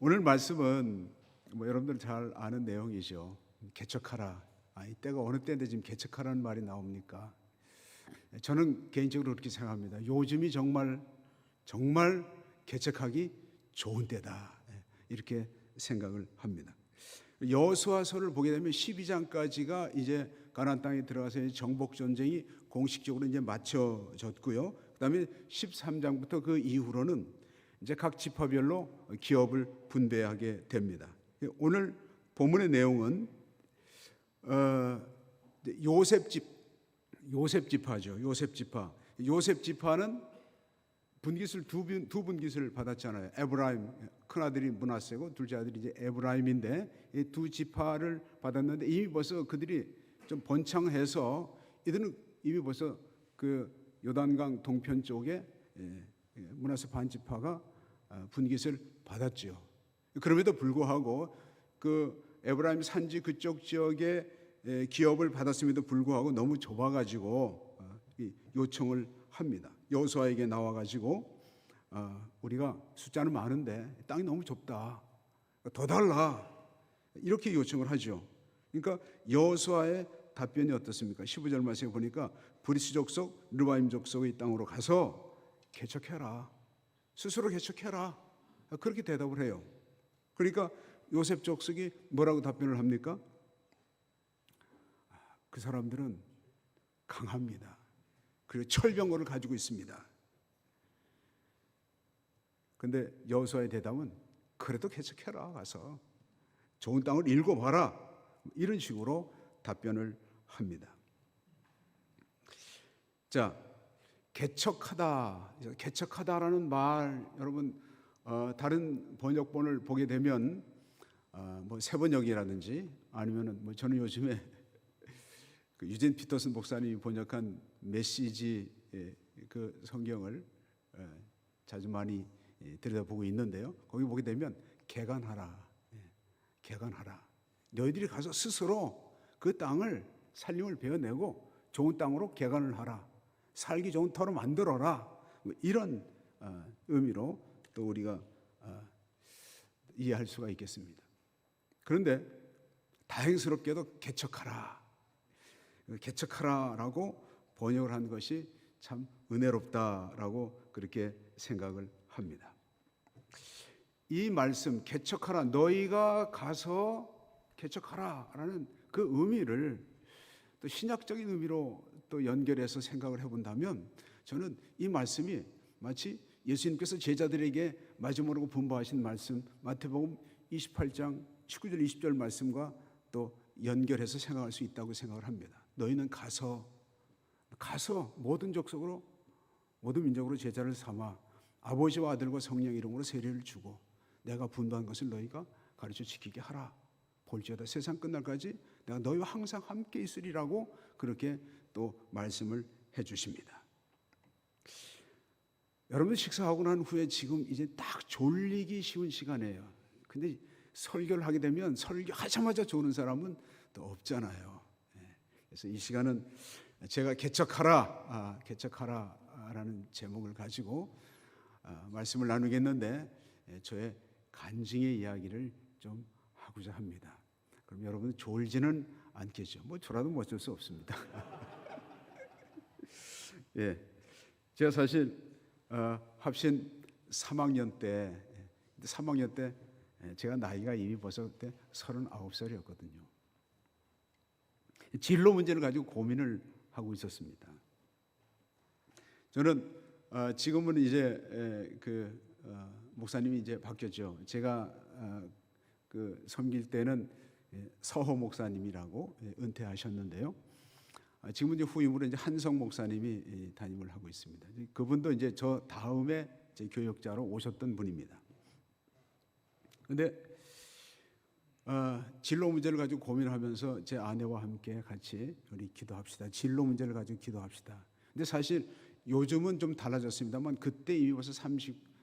오늘 말씀은 여러분들 잘 아는 내용이죠. 개척하라. 이때가 어느 때인데 지금 개척하라는 말이 나옵니까? 저는 개인적으로 그렇게 생각합니다. 요즘이 정말 개척하기 좋은 때다. 이렇게 생각을 합니다. 여호수아서를 보게 되면 12장까지가 이제 가나안 땅에 들어가서 정복 전쟁이 공식적으로 이제 마쳐졌고요. 그다음에 13장부터 그 이후로는 이제 각 지파별로 기업을 분배하게 됩니다. 오늘 본문의 내용은 요셉 지파죠. 요셉 지파는 분깃을 두 분깃을 받았잖아요. 에브라임 큰 아들이 므낫세고 둘째 아들이 이제 에브라임인데 이 두 지파를 받았는데 이미 벌써 그들이 좀 번창해서 이들은 이미 벌써 그 요단강 동편 쪽에 므낫세 반 지파가 분깃을 받았죠. 그럼에도 불구하고 그 에브라임 산지 그쪽 지역에 기업을 받았음에도 불구하고 너무 좁아가지고 요청을 합니다. 여호수아에게 나와가지고 우리가 숫자는 많은데 땅이 너무 좁다. 더 달라. 이렇게 요청을 하죠. 그러니까 여호수아의 답변이 어떻습니까? 15절 말씀에 보니까 브리스 족속, 르바임 족속의 땅으로 가서 개척해라. 스스로 개척해라. 그렇게 대답을 해요. 그러니까 요셉 족속이 뭐라고 답변을 합니까? 그 사람들은 강합니다. 그리고 철병거를 가지고 있습니다. 그런데 여호수아의 대답은 그래도 개척해라. 가서 좋은 땅을 읽어봐라. 이런 식으로 답변을 합니다. 자, 개척하다라는 말, 여러분 다른 번역본을 보게 되면 세번역이라든지 아니면은 저는 요즘에 그 유진 피터슨 목사님이 번역한 메시지 그 성경을 자주 많이 들여다보고 있는데요. 거기 보게 되면 개간하라. 너희들이 가서 스스로 그 땅을 살림을 베어내고 좋은 땅으로 개간을 하라. 살기 좋은 터로 만들어라. 이런 의미로 또 우리가 이해할 수가 있겠습니다. 그런데 다행스럽게도 개척하라라고 번역을 한 것이 참 은혜롭다라고 그렇게 생각을 합니다. 이 말씀 개척하라, 너희가 가서 개척하라라는 그 의미를 또 신약적인 의미로 또 연결해서 생각을 해본다면 저는 이 말씀이 마치 예수님께서 제자들에게 마지막으로 분부하신 말씀 마태복음 28장 19절 20절 말씀과 또 연결해서 생각할 수 있다고 생각을 합니다. 너희는 가서 모든 족속으로 모든 민족으로 제자를 삼아 아버지와 아들과 성령 이름으로 세례를 주고 내가 분부한 것을 너희가 가르쳐 지키게 하라. 볼지어다 세상 끝날까지 내가 너희와 항상 함께 있으리라고 그렇게 또 말씀을 해 주십니다. 여러분 식사하고 난 후에 지금 이제 딱 졸리기 쉬운 시간이에요. 근데 설교를 하게 되면 설교하자마자 조는 사람은 또 없잖아요. 그래서 이 시간은 제가 개척하라라는 제목을 가지고 말씀을 나누겠는데 저의 간증의 이야기를 좀 하고자 합니다. 그럼 여러분 졸지는 않겠죠. 저라도 어쩔 수 없습니다. 예, 제가 사실 합신 3학년 때 제가 나이가 이미 벌써 그때 39살이었거든요. 진로 문제를 가지고 고민을 하고 있었습니다. 저는 지금은 이제 목사님이 이제 바뀌었죠. 제가 그 섬길 때는 서호 목사님이라고 은퇴하셨는데요. 지금은 이제 후임으로 이제 한성 목사님이 담임을 하고 있습니다. 그분도 이제 저 다음에 제 교역자로 오셨던 분입니다. 그런데 진로 문제를 가지고 고민하면서 제 아내와 함께 같이 우리 기도합시다. 진로 문제를 가지고 기도합시다. 근데 사실 요즘은 좀 달라졌습니다만 그때 이미 벌써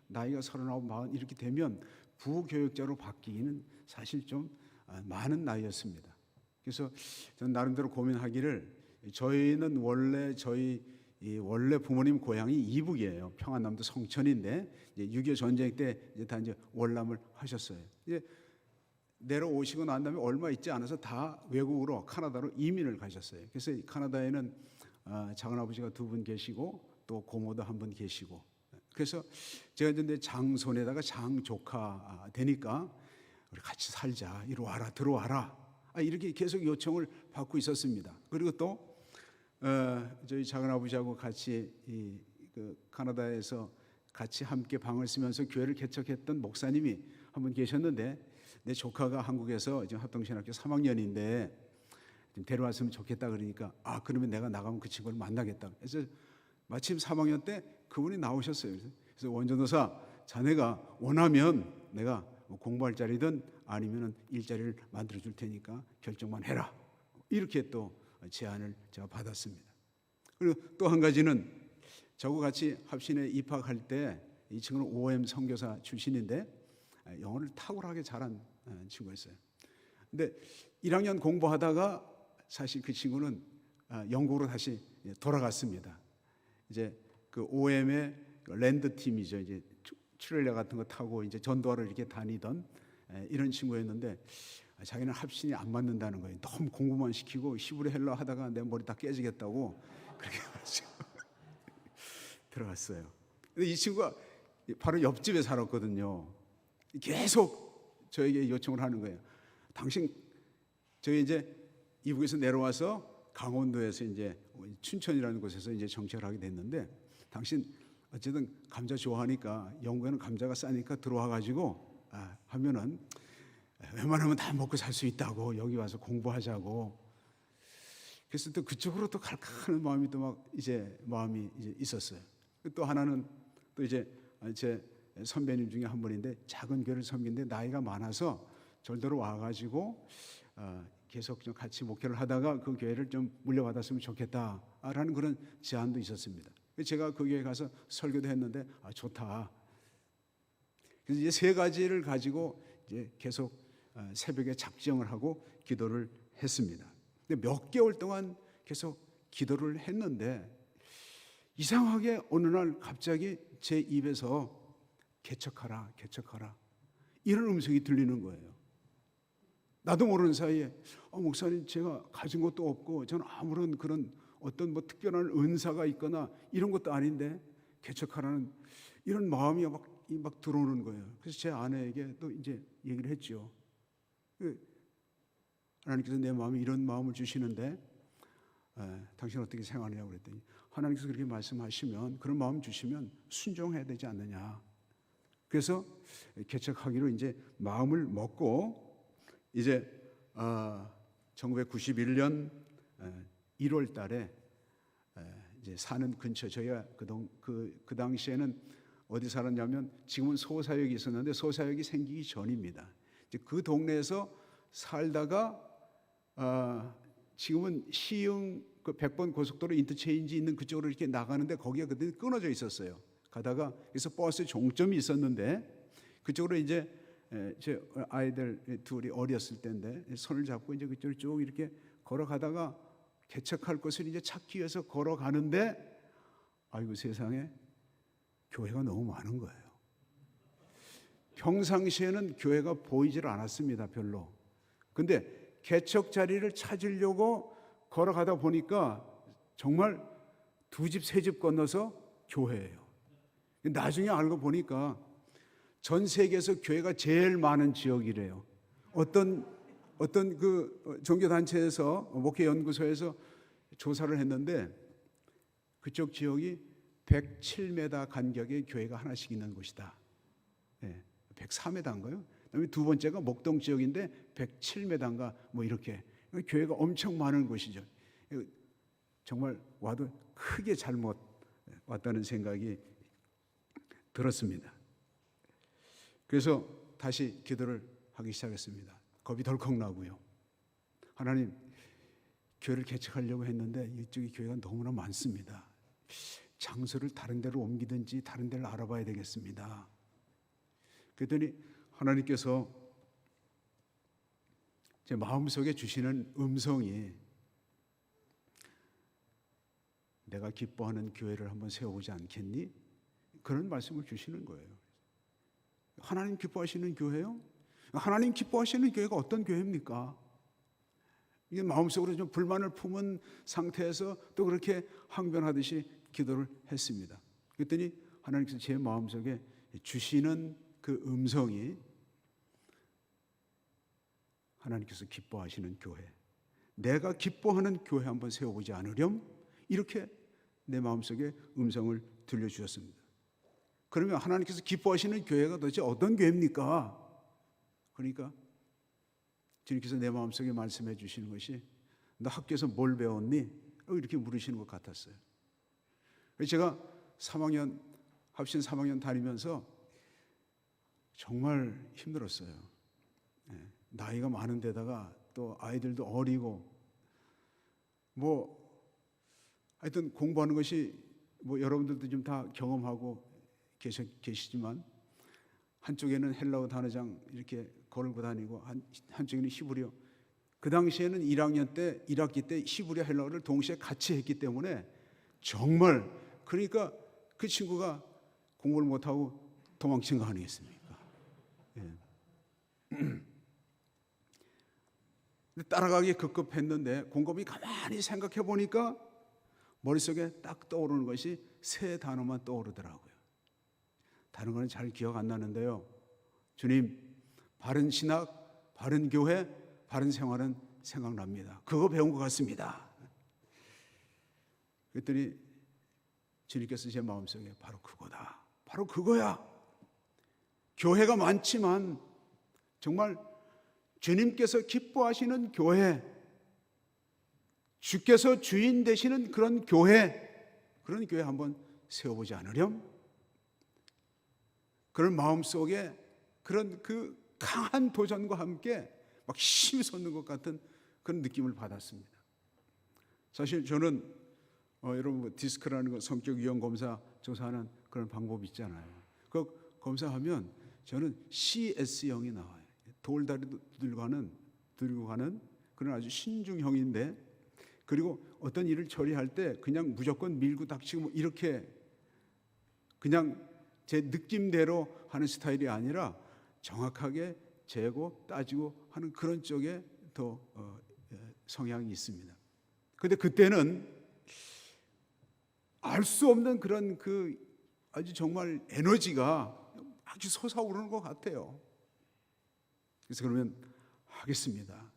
나이가 39, 40 이렇게 되면 부교역자로 바뀌기는 사실 좀 많은 나이였습니다. 그래서 저는 나름대로 고민하기를 저희는 원래 저희 이 원래 부모님 고향이 이북이에요. 평안남도 성천인데 이제 6.25 전쟁 때 이제 다 이제 월남을 하셨어요. 이제 내려오시고 난 다음에 얼마 있지 않아서 다 외국으로 카나다로 이민을 가셨어요. 그래서 카나다에는 작은아버지가 2분 계시고 또 고모도 1분 계시고, 그래서 제가 이제 장손에다가 장조카 되니까 우리 같이 살자, 이리 와라, 들어와라, 이렇게 계속 요청을 받고 있었습니다. 그리고 또 저희 작은아버지하고 같이 그 카나다에서 같이 함께 방을 쓰면서 교회를 개척했던 목사님이 한 분 계셨는데, 내 조카가 한국에서 지금 합동신학교 3학년인데 좀 데려왔으면 좋겠다 그러니까, 그러면 내가 나가면 그 친구를 만나겠다. 그래서 마침 3학년 때 그분이 나오셨어요. 그래서 원전도사, 자네가 원하면 내가 뭐 공부할 자리든 아니면 일자리를 만들어 줄 테니까 결정만 해라, 이렇게 또 제안을 제가 받았습니다. 그리고 또 한 가지는, 저하고 같이 합신에 입학할 때 이 친구는 OM 선교사 출신인데 영어를 탁월하게 잘한 친구였어요. 근데 1학년 공부하다가 사실 그 친구는 영국으로 다시 돌아갔습니다. 이제 그 OM의 랜드 팀이죠. 이제 트레일러 같은 거 타고 이제 전도하러 이렇게 다니던 이런 친구였는데, 자기는 합신이 안 맞는다는 거예요. 너무 공부만 시키고 히브리 헬라 하다가 내 머리 다 깨지겠다고 그렇게 해가지고 들어갔어요. 근데 이 친구가 바로 옆집에 살았거든요. 계속 저에게 요청을 하는 거예요. 당신, 저희 이제 이북에서 내려와서 강원도에서 이제 춘천이라는 곳에서 이제 정착을 하게 됐는데, 당신 어쨌든 감자 좋아하니까, 영국에는 감자가 싸니까 들어와가지고 하면은 웬만하면 다 먹고 살 수 있다고, 여기 와서 공부하자고. 그래서 또 그쪽으로 또 갈까 하는 마음이 또 막 마음이 이제 있었어요. 또 하나는 또 이제 제 선배님 중에 한 분인데, 작은 교회를 섬기는데 나이가 많아서 절대로 와가지고 계속 좀 같이 목회를 하다가 그 교회를 좀 물려받았으면 좋겠다라는 그런 제안도 있었습니다. 제가 그 교회 가서 설교도 했는데 좋다. 그래서 이제 3가지를 가지고 이제 계속 새벽에 작정을 하고 기도를 했습니다. 근데 몇 개월 동안 계속 기도를 했는데, 이상하게 어느 날 갑자기 제 입에서 개척하라, 개척하라, 이런 음성이 들리는 거예요. 나도 모르는 사이에 목사님, 제가 가진 것도 없고 저는 아무런 그런 어떤 뭐 특별한 은사가 있거나 이런 것도 아닌데 개척하라는 이런 마음이 막 들어오는 거예요. 그래서 제 아내에게 또 이제 얘기를 했죠. 하나님께서 내 마음에 이런 마음을 주시는데 당신 어떻게 생각하냐고 그랬더니, 하나님께서 그렇게 말씀하시면, 그런 마음 주시면 순종해야 되지 않느냐. 그래서 개척하기로 이제 마음을 먹고, 이제 1991년 1월 달에 이제 사는 근처, 저희가 그 당시에는 어디 살았냐면, 지금은 소사역이 있었는데 소사역이 생기기 전입니다. 이제 그 동네에서 살다가 지금은 시흥 그 100번 고속도로 인터체인지 있는 그쪽으로 이렇게 나가는데, 거기가 그때 끊어져 있었어요. 가다가 그래서 버스 종점이 있었는데, 그쪽으로 이제 제 아이들 둘이 어렸을 때인데 손을 잡고 이제 그쪽으로 쭉 이렇게 걸어가다가 개척할 곳을 이제 찾기 위해서 걸어가는데, 아이고 세상에, 교회가 너무 많은 거예요. 평상시에는 교회가 보이질 않았습니다, 별로. 근데 개척 자리를 찾으려고 걸어가다 보니까 정말 2집, 3집 건너서 교회예요. 나중에 알고 보니까 전 세계에서 교회가 제일 많은 지역이래요. 어떤 그 종교단체에서, 목회연구소에서 조사를 했는데, 그쪽 지역이 107m 간격의 교회가 하나씩 있는 곳이다. 104m인가요? 그다음에 2번째가 목동 지역인데 107m인가 뭐 이렇게 교회가 엄청 많은 곳이죠. 정말 와도 크게 잘못 왔다는 생각이 들었습니다. 그래서 다시 기도를 하기 시작했습니다. 겁이 덜컥 나고요. 하나님, 교회를 개척하려고 했는데 이쪽에 교회가 너무나 많습니다. 장소를 다른 데로 옮기든지 다른 데를 알아봐야 되겠습니다. 그랬더니 하나님께서 제 마음속에 주시는 음성이, 내가 기뻐하는 교회를 한번 세워보지 않겠니? 그런 말씀을 주시는 거예요. 하나님 기뻐하시는 교회요? 하나님 기뻐하시는 교회가 어떤 교회입니까? 이게 마음속으로 좀 불만을 품은 상태에서 또 그렇게 항변하듯이 기도를 했습니다. 그랬더니 하나님께서 제 마음속에 주시는 그 음성이 하나님께서 기뻐하시는 교회, 내가 기뻐하는 교회 한번 세워보지 않으렴? 이렇게 내 마음속에 음성을 들려주셨습니다. 그러면 하나님께서 기뻐하시는 교회가 도대체 어떤 교회입니까? 그러니까 주님께서 내 마음속에 말씀해 주시는 것이 너 학교에서 뭘 배웠니? 이렇게 물으시는 것 같았어요. 제가 3학년 합신 3학년 다니면서 정말 힘들었어요. 나이가 많은 데다가 또 아이들도 어리고 하여튼 공부하는 것이 여러분들도 좀 다 경험하고 계시지만 한쪽에는 헬라어 단어장 이렇게 걸고 다니고 한쪽에는 히브리어. 그 당시에는 1학년 때 1학기 때 히브리어 헬라어를 동시에 같이 했기 때문에 정말 그러니까 그 친구가 공부를 못하고 도망친 거 아니겠습니까? 예. 따라가기 급급했는데 곰곰이 가만히 생각해 보니까 머릿속에 딱 떠오르는 것이 세 단어만 떠오르더라고요. 다른 거는 잘 기억 안 나는데요. 주님, 바른 신학, 바른 교회, 바른 생활은 생각납니다. 그거 배운 것 같습니다. 그랬더니 주님께서 제 마음속에 바로 그거다. 바로 그거야. 교회가 많지만 정말 주님께서 기뻐하시는 교회, 주께서 주인 되시는 그런 교회 한번 세워보지 않으렴? 그런 마음속에 그런 그 강한 도전과 함께 막 힘이 솟는 것 같은 그런 느낌을 받았습니다. 사실 저는 여러분 디스크라는 거 성격 유형 검사 조사하는 그런 방법이 있잖아요. 그 검사하면 저는 CS형이 나와요. 돌다리 들고 가는 그런 아주 신중형인데, 그리고 어떤 일을 처리할 때 그냥 무조건 밀고 닥치고 이렇게 그냥 제 느낌대로 하는 스타일이 아니라 정확하게 재고 따지고 하는 그런 쪽에 더 성향이 있습니다. 그런데 그때는 알 수 없는 그런 그 아주 정말 에너지가 아주 솟아오르는 것 같아요. 그래서 그러면 하겠습니다.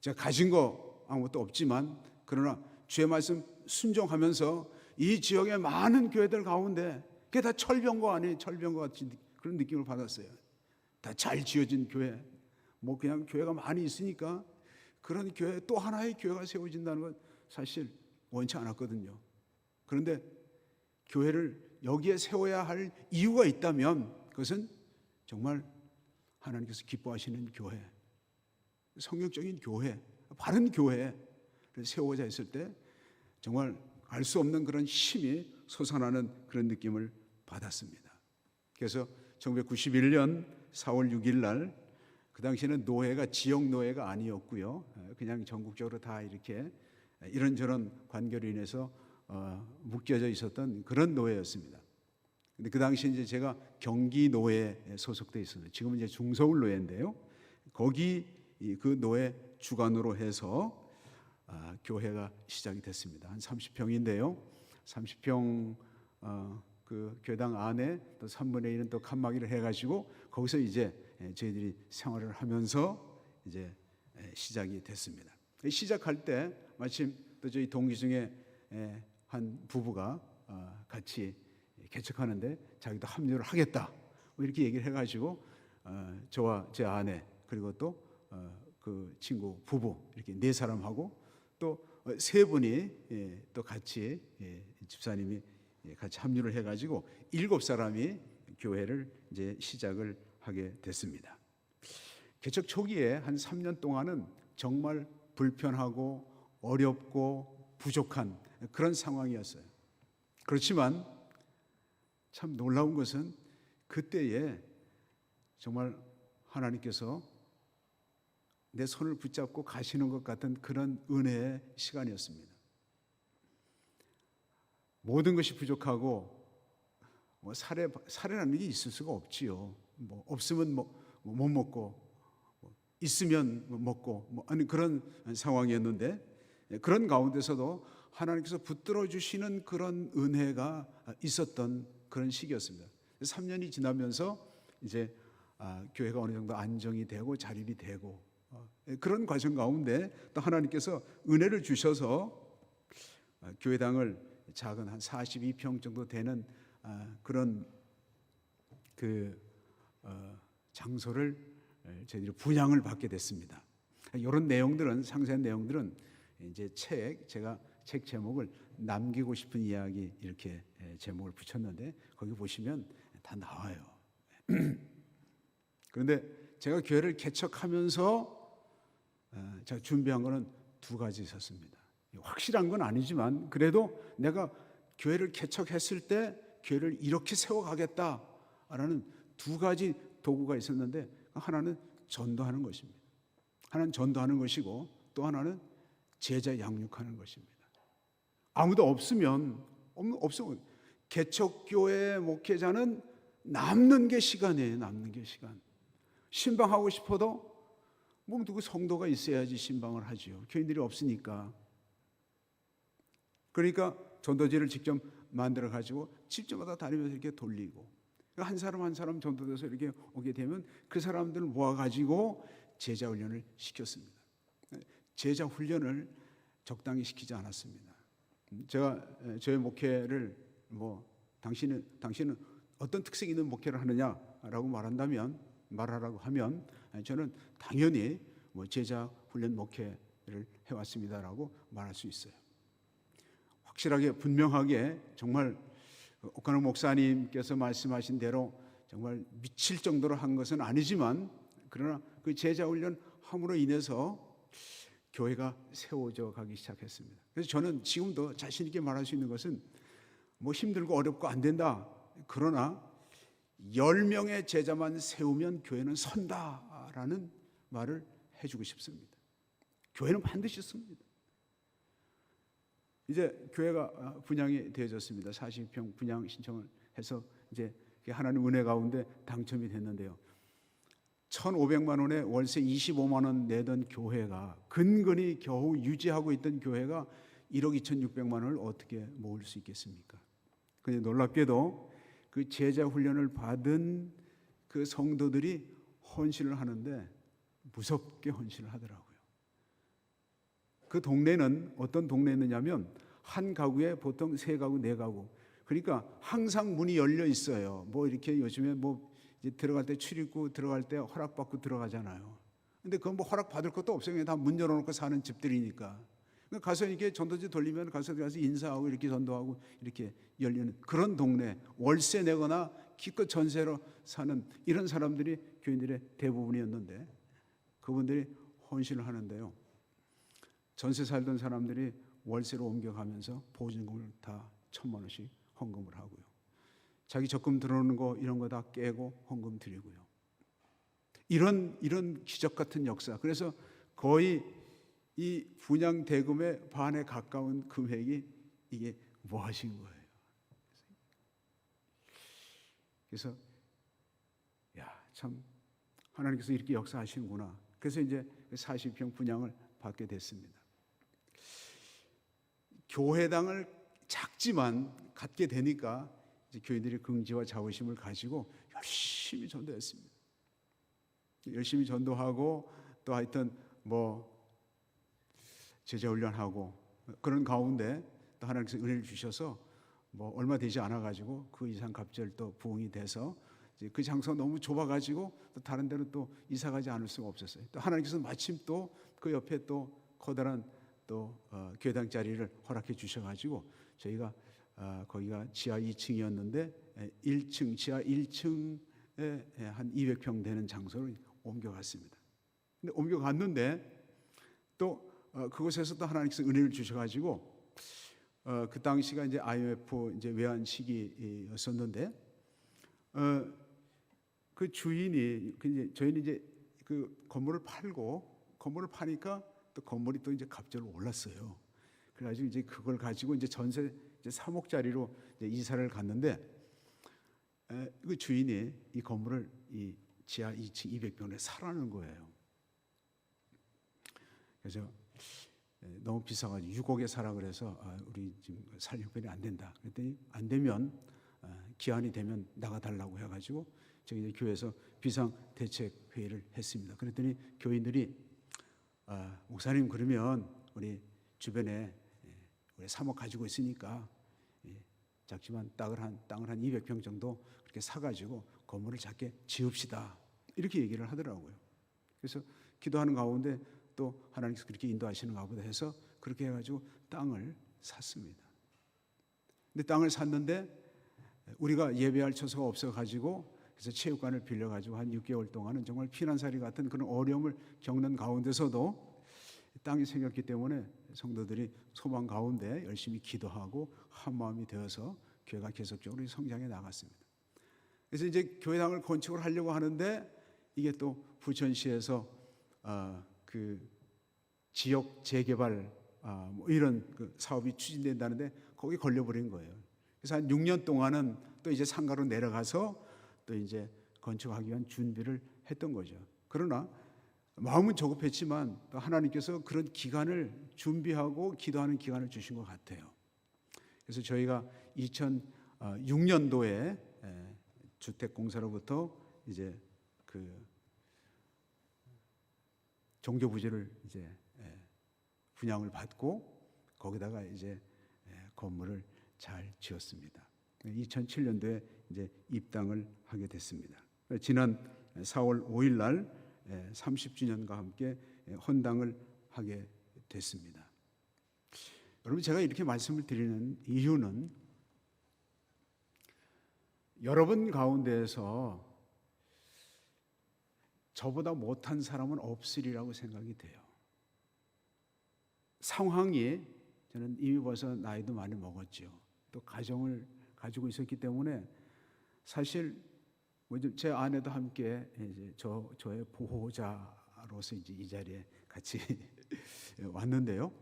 제가 가진 거 아무것도 없지만 그러나 주의 말씀 순종하면서 이 지역의 많은 교회들 가운데 그게 다 철병거 아니에요. 철병거 같은 그런 느낌을 받았어요. 다 잘 지어진 교회, 그냥 교회가 많이 있으니까 그런 교회 또 하나의 교회가 세워진다는 건 사실 원치 않았거든요. 그런데 교회를 여기에 세워야 할 이유가 있다면 그것은 정말 하나님께서 기뻐하시는 교회, 성경적인 교회, 바른 교회를 세우고자 했을 때 정말 알 수 없는 그런 힘이 솟아나는 그런 느낌을 받았습니다. 그래서 1991년 4월 6일 날, 그 당시에는 노회가 지역 노회가 아니었고요, 그냥 전국적으로 다 이렇게 이런저런 관계로 인해서 묶여져 있었던 그런 노회였습니다. 근데 그 당시에 이제 제가 경기 노회에 소속돼 있었어요. 지금은 이제 중서울 노회인데요. 거기 그 노회 주관으로 해서 교회가 시작이 됐습니다. 한 30평인데요. 30평 그 교당 안에 또 3분의 1은 또 칸막이를 해가지고 거기서 이제 저희들이 생활을 하면서 이제 시작이 됐습니다. 시작할 때 마침 또 저희 동기 중에 한 부부가 같이 개척하는데 자기도 합류를 하겠다 이렇게 얘기를 해가지고 저와 제 아내 그리고 또 그 친구 부부 이렇게 네 사람하고 또 세 분이 또 같이 집사님이 같이 합류를 해가지고 7사람이 교회를 이제 시작을 하게 됐습니다. 개척 초기에 한 3년 동안은 정말 불편하고 어렵고 부족한 그런 상황이었어요. 그렇지만 참 놀라운 것은 그때에 정말 하나님께서 내 손을 붙잡고 가시는 것 같은 그런 은혜의 시간이었습니다. 모든 것이 부족하고 뭐 살해라는 게 있을 수가 없지요. 뭐 없으면 못 먹고 있으면 먹고 아니 그런 상황이었는데 그런 가운데서도 하나님께서 붙들어 주시는 그런 은혜가 있었던 그런 시기였습니다. 3년이 지나면서 이제 교회가 어느 정도 안정이 되고 자립이 되고 그런 과정 가운데 또 하나님께서 은혜를 주셔서 교회당을 작은 한 42평 정도 되는 그런 그 장소를 저희들이 분양을 받게 됐습니다. 이런 내용들은 상세한 내용들은 이제 제가 책 제목을 남기고 싶은 이야기 이렇게 제목을 붙였는데 거기 보시면 다 나와요. 그런데 제가 교회를 개척하면서 제가 준비한 거는 두 가지 있었습니다. 확실한 건 아니지만 그래도 내가 교회를 개척했을 때 교회를 이렇게 세워가겠다라는 두 가지 도구가 있었는데 하나는 전도하는 것입니다. 하나는 전도하는 것이고 또 하나는 제자 양육하는 것입니다. 아무도 없으면 개척교회 목회자는 남는 게 시간이에요. 남는 게 시간. 신방하고 싶어도 뭐 누구 성도가 있어야지 신방을 하지요. 교인들이 없으니까. 그러니까 전도지를 직접 만들어 가지고 집집마다 다니면서 이렇게 돌리고 한 사람 한 사람 전도돼서 이렇게 오게 되면 그 사람들을 모아 가지고 제자 훈련을 시켰습니다. 제자 훈련을 적당히 시키지 않았습니다. 제가 저의 목회를 당신은 어떤 특색 있는 목회를 하느냐라고 말하라고 하면 저는 당연히 제자 훈련 목회를 해왔습니다라고 말할 수 있어요. 확실하게 분명하게 정말 옥간호 목사님께서 말씀하신 대로 정말 미칠 정도로 한 것은 아니지만 그러나 그 제자 훈련 함으로 인해서 교회가 세워져 가기 시작했습니다. 그래서 저는 지금도 자신 있게 말할 수 있는 것은 힘들고 어렵고 안 된다. 그러나 10명의 제자만 세우면 교회는 선다라는 말을 해주고 싶습니다. 교회는 반드시 섭니다. 이제 교회가 분양이 되어졌습니다. 40평 분양 신청을 해서 이제 하나님 은혜 가운데 당첨이 됐는데요. 1,500만 원에 월세 25만 원 내던 교회가 근근히 겨우 유지하고 있던 교회가 1억 2,600만 원을 어떻게 모을 수 있겠습니까? 그런데 놀랍게도 그 제자 훈련을 받은 그 성도들이 헌신을 하는데 무섭게 헌신을 하더라고요. 그 동네는 어떤 동네였느냐면 한 가구에 보통 3가구, 4가구. 그러니까 항상 문이 열려 있어요. 이렇게 요즘에 이제 들어갈 때 출입구 들어갈 때 허락받고 들어가잖아요. 근데 그건 허락 받을 것도 없어요. 그냥 다 문 열어놓고 사는 집들이니까. 가서 이렇게 전도지 돌리면 가서 인사하고 이렇게 전도하고 이렇게 열리는 그런 동네. 월세 내거나 기껏 전세로 사는 이런 사람들이 교인들의 대부분이었는데 그분들이 헌신을 하는데요. 전세 살던 사람들이 월세로 옮겨가면서 보증금을 다 1,000만 원씩 헌금을 하고요. 자기 적금 들어오는 거 이런 거 다 깨고 헌금 드리고요. 이런 기적 같은 역사. 그래서 거의 이 분양 대금의 반에 가까운 금액이 이게 뭐 하신 거예요. 그래서 참 하나님께서 이렇게 역사하시는구나. 그래서 이제 40평 분양을 받게 됐습니다. 교회당을 작지만 갖게 되니까 이제 교인들이 긍지와 자부심을 가지고 열심히 전도했습니다. 열심히 전도하고 또 하여튼 제자 훈련하고 그런 가운데 또 하나님께서 은혜를 주셔서 얼마 되지 않아 가지고 그 이상 갑절 또 부흥이 돼서 이제 그 장소가 너무 좁아 가지고 또 다른 데로 또 이사 가지 않을 수가 없었어요. 또 하나님께서 마침 또 그 옆에 또 커다란 또 교회당 자리를 허락해 주셔 가지고 저희가 거기가 지하 2층이었는데 1층 지하 1층에 한 200평 되는 장소로 옮겨갔습니다. 근데 옮겨갔는데 또 그곳에서 또 하나님께서 은혜를 주셔 가지고 그 당시가 이제 IMF 이제 외환 시기였었는데 그 주인이 저희는 이제 그 건물을 파니까 또 건물이 또 이제 갑자기 올랐어요. 그래가지고 이제 그걸 가지고 이제 전세 이제 3억짜리로 이제 이사를 갔는데 그 주인이 이 건물을 이 지하 2층 200평에 사라는 거예요. 그래서 너무 비싸가지고 6억에 사라 그래서 우리 지금 살 형편이 안 된다. 그랬더니 안 되면 기한이 되면 나가달라고 해가지고 저희 이제 교회에서 비상 대책 회의를 했습니다. 그랬더니 교인들이 목사님 그러면 우리 주변에 우리 3억 가지고 있으니까 작지만 땅을 한 200평 정도 그렇게 사가지고 건물을 작게 지읍시다 이렇게 얘기를 하더라고요. 그래서 기도하는 가운데 또 하나님께서 그렇게 인도하시는가 보다 해서 그렇게 해가지고 땅을 샀습니다. 근데 땅을 샀는데 우리가 예배할 처소가 없어가지고 그래서 체육관을 빌려가지고 한 6개월 동안은 정말 피난살이 같은 그런 어려움을 겪는 가운데서도 땅이 생겼기 때문에 성도들이 소망 가운데 열심히 기도하고 한 마음이 되어서 교회가 계속적으로 성장해 나갔습니다. 그래서 이제 교회당을 건축을 하려고 하는데 이게 또 부천시에서 그 지역 재개발 뭐 이런 그 사업이 추진된다는데 거기 걸려버린 거예요. 그래서 한 6년 동안은 또 이제 상가로 내려가서 또 이제 건축하기 위한 준비를 했던 거죠. 그러나 마음은 조급했지만 또 하나님께서 그런 기간을 준비하고 기도하는 기간을 주신 것 같아요. 그래서 저희가 2006년도에 주택공사로부터 이제 그 종교부지를 이제 분양을 받고 거기다가 이제 건물을 잘 지었습니다. 2007년도에 이제 입당을 하게 됐습니다. 지난 4월 5일 날 30주년과 함께 헌당을 하게 됐습니다. 여러분 제가 이렇게 말씀을 드리는 이유는 여러분 가운데에서 저보다 못한 사람은 없으리라고 생각이 돼요. 상황이 저는 이미 벌써 나이도 많이 먹었죠. 또 가정을 가지고 있었기 때문에 사실 제 아내도 함께 이제 저의 보호자로서 이제 이 자리에 같이 왔는데요.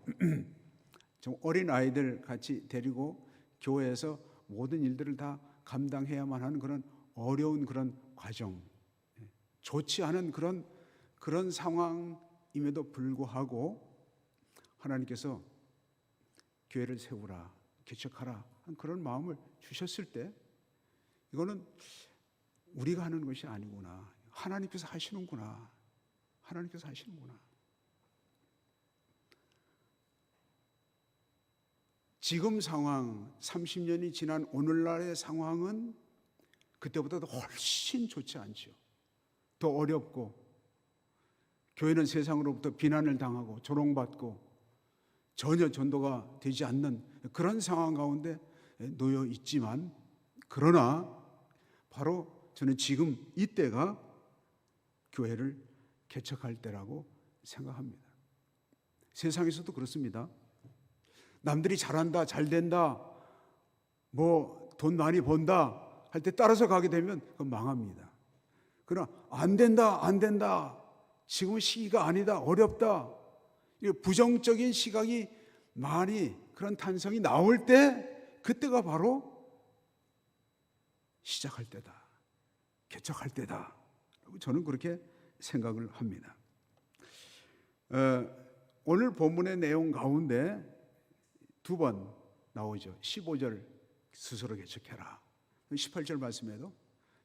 좀 어린 아이들 같이 데리고 교회에서 모든 일들을 다 감당해야만 하는 그런 어려운 그런 과정, 좋지 않은 그런 상황임에도 불구하고 하나님께서 교회를 세우라, 개척하라 한 그런 마음을 주셨을 때 이거는 우리가 하는 것이 아니구나. 하나님께서 하시는구나. 하나님께서 하시는구나. 지금 상황, 30년이 지난 오늘날의 상황은 그때보다도 훨씬 좋지 않죠. 더 어렵고 교회는 세상으로부터 비난을 당하고 조롱받고 전혀 전도가 되지 않는 그런 상황 가운데 놓여 있지만 그러나 바로 저는 지금 이때가 교회를 개척할 때라고 생각합니다. 세상에서도 그렇습니다. 남들이 잘한다, 잘된다, 뭐 돈 많이 번다 할 때 따라서 가게 되면 그건 망합니다. 그러나 안 된다, 안 된다, 지금은 시기가 아니다, 어렵다, 부정적인 시각이 많이 그런 탄성이 나올 때 그때가 바로 시작할 때다, 개척할 때다. 저는 그렇게 생각을 합니다. 오늘 본문의 내용 가운데 두 번 나오죠. 15절 스스로 개척해라. 18절 말씀에도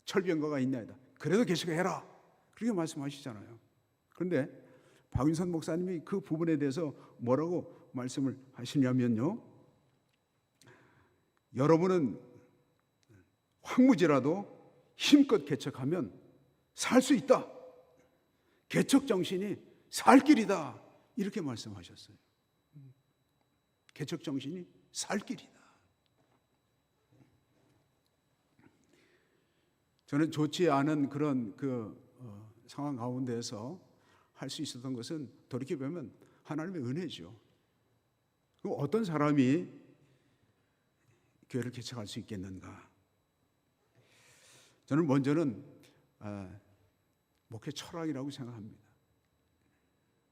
철병거가 있나이다. 그래도 개척해라. 그렇게 말씀하시잖아요. 그런데 박윤선 목사님이 그 부분에 대해서 뭐라고 말씀을 하시냐면요. 여러분은 황무지라도 힘껏 개척하면 살 수 있다. 개척 정신이 살 길이다. 이렇게 말씀하셨어요. 개척 정신이 살 길이다. 저는 좋지 않은 그런 상황 가운데서 할 수 있었던 것은 돌이켜보면 하나님의 은혜죠. 그럼 어떤 사람이 교회를 개척할 수 있겠는가? 저는 먼저는 목회 철학이라고 생각합니다.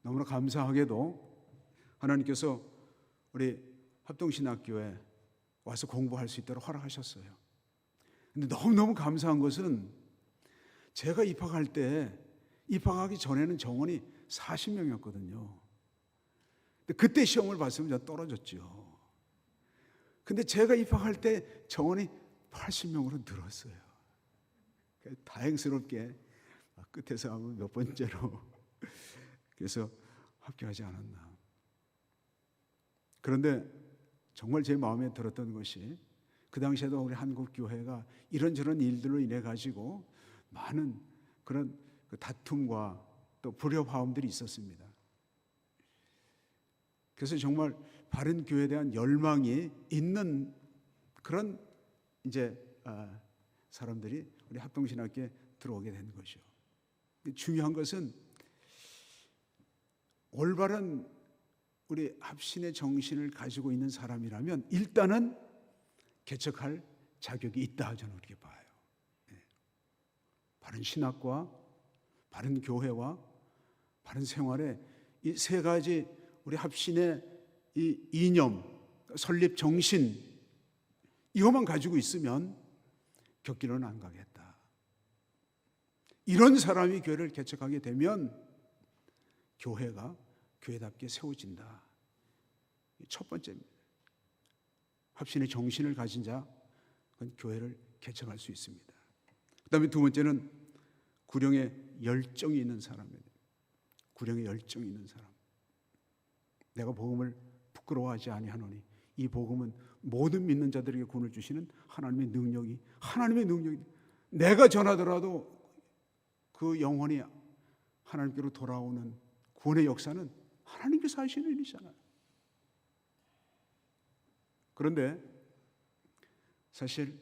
너무나 감사하게도 하나님께서 우리 합동신학교에 와서 공부할 수 있도록 허락하셨어요. 근데 너무너무 감사한 것은 제가 입학하기 전에는 정원이 40명이었거든요. 근데 그때 시험을 봤으면 제가 떨어졌죠. 근데 제가 입학할 때 정원이 80명으로 늘었어요. 다행스럽게 끝에서 몇 번째로 그래서 합격하지 않았나. 그런데 정말 제 마음에 들었던 것이 그 당시에도 우리 한국교회가 이런저런 일들로 인해 가지고 많은 그런 다툼과 또 불협화음들이 있었습니다. 그래서 정말 바른 교회에 대한 열망이 있는 그런 이제 사람들이 우리 합동신학교에 들어오게 된 거죠. 중요한 것은 올바른 우리 합신의 정신을 가지고 있는 사람이라면 일단은 개척할 자격이 있다, 저는 그렇게 봐요. 바른 신학과 바른 교회와 바른 생활에 이 세 가지 우리 합신의 이 이념, 설립 정신, 이것만 가지고 있으면 격기로는 안 가겠다. 이런 사람이 교회를 개척하게 되면 교회가 교회답게 세워진다. 첫 번째입니다. 합신의 정신을 가진 자, 그건 교회를 개척할 수 있습니다. 그 다음에 두 번째는 구령에 열정이 있는 사람입니다. 구령에 열정이 있는 사람. 내가 복음을 부끄러워하지 아니하노니 이 복음은 모든 믿는 자들에게 구원을 주시는 하나님의 능력이 내가 전하더라도 그 영혼이 하나님께로 돌아오는 구원의 역사는 하나님께서 하시는 일이잖아요. 그런데 사실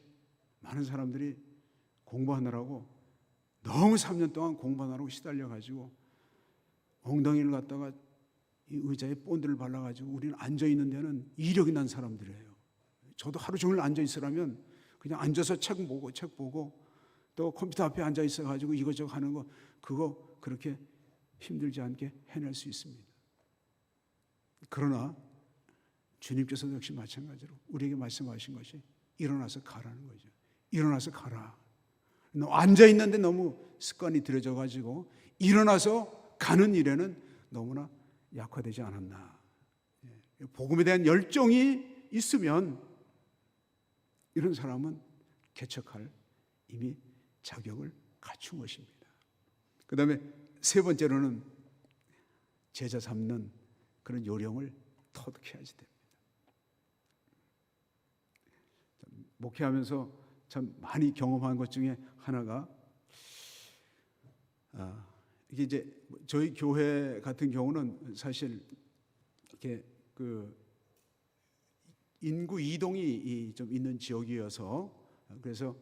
많은 사람들이 공부하느라고 너무 3년 동안 공부하느라고 시달려가지고 엉덩이를 갖다가 이 의자에 본드를 발라가지고 우리는 앉아있는 데는 이력이 난 사람들이에요. 저도 하루 종일 앉아있으라면 그냥 앉아서 책 보고 또 컴퓨터 앞에 앉아있어가지고 이것저것 하는 거 그거 그렇게 힘들지 않게 해낼 수 있습니다. 그러나 주님께서도 역시 마찬가지로 우리에게 말씀하신 것이 일어나서 가라는 거죠. 일어나서 가라. 너 앉아있는데 너무 습관이 들여져가지고 일어나서 가는 일에는 너무나 약화되지 않았나. 복음에 대한 열정이 있으면 이런 사람은 개척할 이미 자격을 갖춘 것입니다. 그 다음에 세 번째로는 제자 삼는 그런 요령을 터득해야지 됩니다. 목회하면서 참 많이 경험한 것 중에 하나가 이게 이제 저희 교회 같은 경우는 사실 이렇게 그 인구 이동이 좀 있는 지역이어서 그래서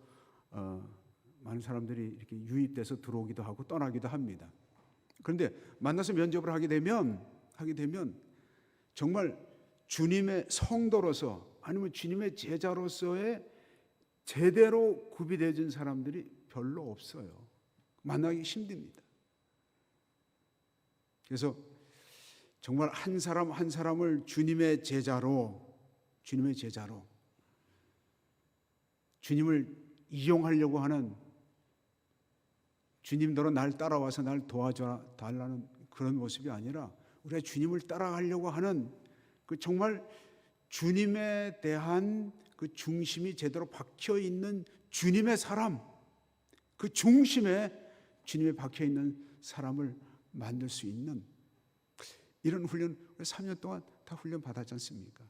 많은 사람들이 이렇게 유입돼서 들어오기도 하고 떠나기도 합니다. 그런데 만나서 면접을 하게 되면 정말 주님의 성도로서 아니면 주님의 제자로서의 제대로 구비되어진 사람들이 별로 없어요. 만나기 힘듭니다. 그래서 정말 한 사람 한 사람을 주님의 제자로 주님을 이용하려고 하는, 주님더러 날 따라와서 날 도와줘 달라는 그런 모습이 아니라 우리가 주님을 따라가려고 하는 그 정말 주님에 대한 그 중심이 제대로 박혀 있는 주님의 사람, 그 중심에 주님에 박혀 있는 사람을 만들 수 있는 이런 훈련 3년 동안 다 훈련 받았지 않습니까?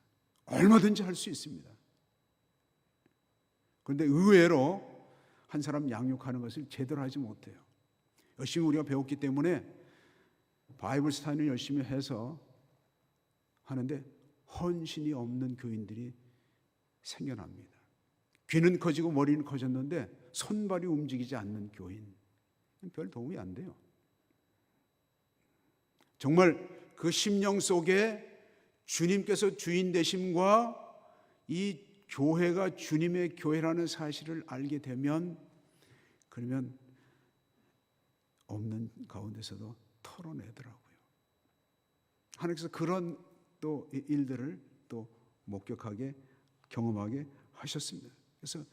얼마든지 할 수 있습니다. 그런데 의외로 한 사람 양육하는 것을 제대로 하지 못해요. 열심히 우리가 배웠기 때문에 바이블 스타디를 열심히 해서 하는데 헌신이 없는 교인들이 생겨납니다. 귀는 커지고 머리는 커졌는데 손발이 움직이지 않는 교인, 별 도움이 안 돼요. 정말 그 심령 속에 주님께서 주인 되심과 이 교회가 주님의 교회라는 사실을 알게 되면 그러면 없는 가운데서도 털어내더라고요. 하나님께서 그런 또 일들을 또 목격하게 경험하게 하셨습니다. 그래서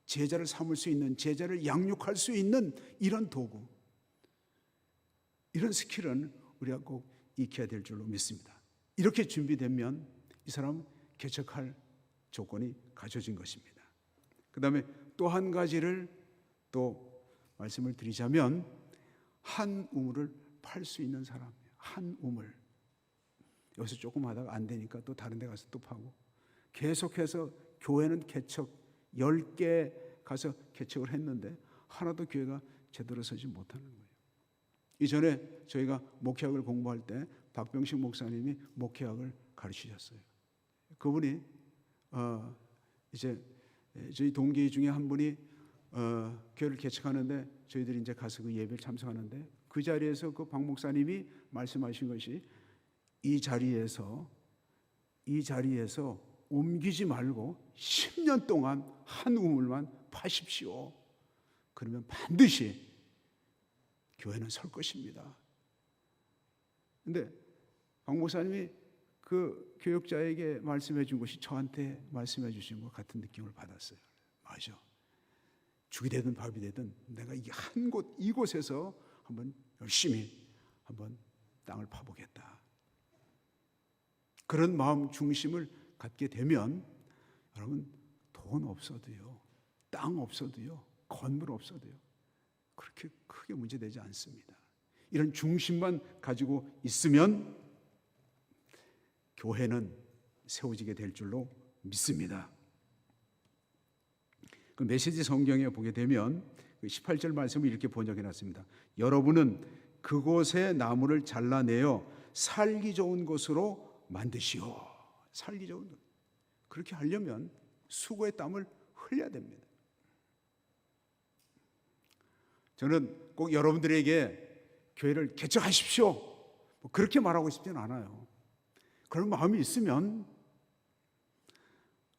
제자를 삼을 수 있는, 제자를 양육할 수 있는 이런 도구, 이런 스킬은 우리가 꼭 익혀야 될 줄로 믿습니다. 이렇게 준비되면 이 사람은 개척할 조건이 갖춰진 것입니다. 그 다음에 또 한 가지를 또 말씀을 드리자면, 한 우물을 팔 수 있는 사람이에요. 한 우물. 여기서 조금 하다가 안 되니까 또 다른 데 가서 또 파고, 계속해서 교회는 개척 10개 가서 개척을 했는데 하나도 교회가 제대로 서지 못하는 거예요. 이전에 저희가 목회학을 공부할 때 박병식 목사님이 목회학을 가르치셨어요. 그분이 이제 저희 동기 중에 한 분이 교회를 개척하는데 저희들이 이제 가서 그 예배를 참석하는데, 그 자리에서 그 박 목사님이 말씀하신 것이, 이 자리에서 옮기지 말고 10년 동안 한 우물만 파십시오. 그러면 반드시 교회는 설 것입니다. 근데 박 목사님이 그 교역자에게 말씀해 준 것이 저한테 말씀해 주신 것 같은 느낌을 받았어요. 맞아. 죽이 되든 밥이 되든 내가 이 한 곳, 이곳에서 한번 열심히 한번 땅을 파보겠다. 그런 마음 중심을 갖게 되면 여러분, 돈 없어도요, 땅 없어도요, 건물 없어도요 그렇게 크게 문제되지 않습니다. 이런 중심만 가지고 있으면 교회는 세워지게 될 줄로 믿습니다. 그 메시지 성경에 보게 되면 18절 말씀을 이렇게 번역해 놨습니다. 여러분은 그곳의 나무를 잘라내어 살기 좋은 곳으로 만드시오. 살기 좋은 곳. 그렇게 하려면 수고의 땀을 흘려야 됩니다. 저는 꼭 여러분들에게 교회를 개척하십시오, 그렇게 말하고 싶지는 않아요. 그런 마음이 있으면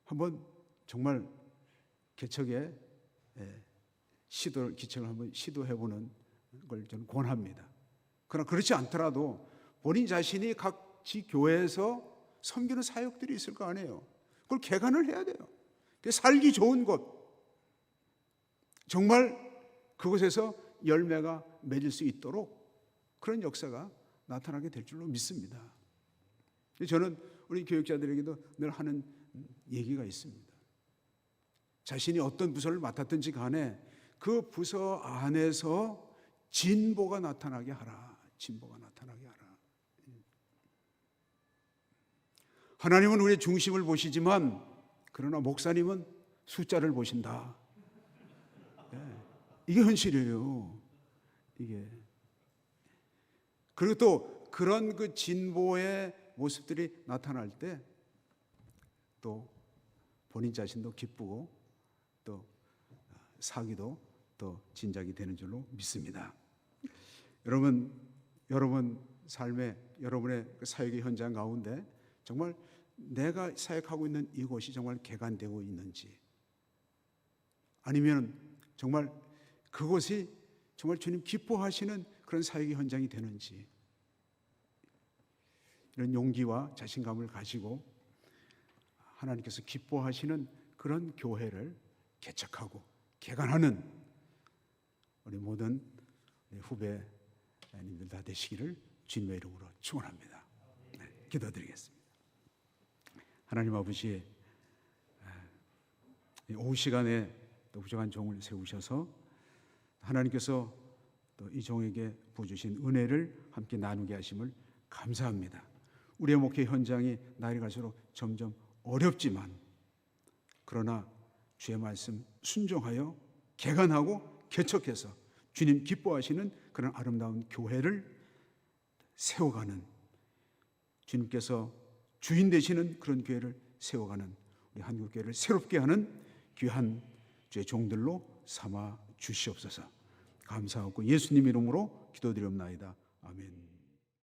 한번 정말 개척에 기척을 한번 시도해보는 걸 저는 권합니다. 그러나 그렇지 않더라도 본인 자신이 각지 교회에서 섬기는 사역들이 있을 거 아니에요. 그걸 개간을 해야 돼요. 살기 좋은 곳, 정말 그곳에서 열매가 맺을 수 있도록 그런 역사가 나타나게 될 줄로 믿습니다. 저는 우리 교육자들에게도 늘 하는 얘기가 있습니다. 자신이 어떤 부서를 맡았든지 간에 그 부서 안에서 진보가 나타나게 하라. 진보가 나타나게 하라. 하나님은 우리의 중심을 보시지만, 그러나 목사님은 숫자를 보신다. 이게 현실이에요. 이게. 그리고 또 그런 그 진보의 모습들이 나타날 때 또 본인 자신도 기쁘고 또 사기도 또 진작이 되는 줄로 믿습니다. 여러분 삶의, 여러분의 사역의 현장 가운데 정말 내가 사역하고 있는 이곳이 정말 개간되고 있는지, 아니면 정말 그곳이 정말 주님 기뻐하시는 그런 사역의 현장이 되는지, 이런 용기와 자신감을 가지고 하나님께서 기뻐하시는 그런 교회를 개척하고 개간하는 우리 모든 후배님들 다 되시기를 주님의 이름으로 축원합니다. 기도드리겠습니다. 하나님 아버지, 오후 시간에 또 부족한 종을 세우셔서 하나님께서 또 이 종에게 부어주신 은혜를 함께 나누게 하심을 감사합니다. 우리의 목회 현장이 날이 갈수록 점점 어렵지만, 그러나 주의 말씀 순종하여 개간하고 개척해서 주님 기뻐하시는 그런 아름다운 교회를 세워가는, 주님께서 주인 되시는 그런 교회를 세워가는 우리 한국교회를 새롭게 하는 귀한 주의 종들로 삼아 주시옵소서. 감사하고 예수님 이름으로 기도드리옵나이다. 아멘.